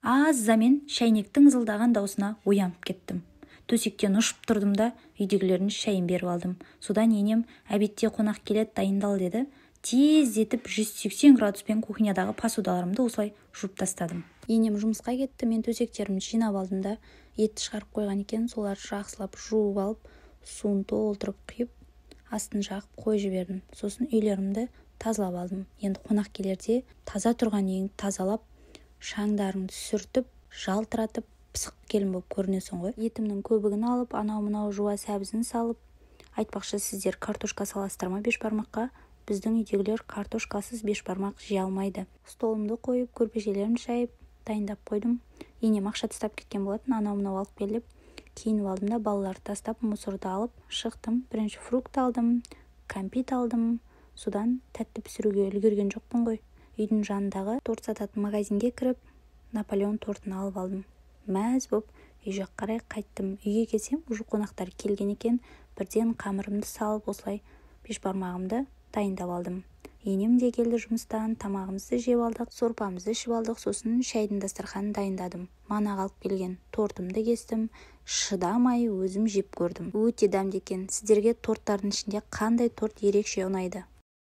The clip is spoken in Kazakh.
Азда мен шәйнектің зылдаған даусына оянып кеттім. Төсектен ұшып тұрдым да үйдегілердің шәйін беріп алдым. Содан енем әбетте қонақ келеді, дайындал деді. Тездетіп 180 градуспен кухнядағы посудаларымды осылай жуып тастадым. Енем жұмысқа кетті, мен төсектерімді жинап алдым да етті шығарып қойған екен, соларды жақсылап жуып алып, суын толтырып құйып, астын жағып қойып жібердім. Сосын үйлерімді тазалап алдым. Енді қонақ келерде таза тұрған үйіңді тазалап, шаңдарыңды сүртіп, жалтыратып, пысық келін болып көрінесің ғой. Етімнің көбігін алып, анау-мынау жуа сәбізін салып, айтпақшы, сіздер картошка саласыздар ма бешбармаққа? Біздің үйдегілер картошкасыз бешбармақ жей алмайды. Столымды қойып, көрпешелерімді жайып, дайындап қойдым. Енем ақша тастап кеткен болатын, анау-мынау алып келіп, киініп алдым да балаларды тастап, мусорды алып шықтым. Бірінші фрукт алдым, кәмпит алдым. Содан тәтті пісіруге үлгерген жоқпын ғой. Үйдің жанындағы торт сататын магазинге кіріп, Наполеон тортын алып алдым. Мәз боп үй жаққа қарай қайттым. Үйге келсем, уже қонақтар келген екен. Бірден қамырымды салып, осылай бешбармағымды дайындап алдым. Енем де келді жұмыстан, тамағымызды жеп алдық, сорпамызды ішіп алдық, сосын шайдың дастарханын дайындадым. Мана қалып келген тортымды кестім, шыдамай өзім жеп көрдім. Өте дәмді екен. Сіздерге торттардың ішінде қандай торт ерекше ұнайды?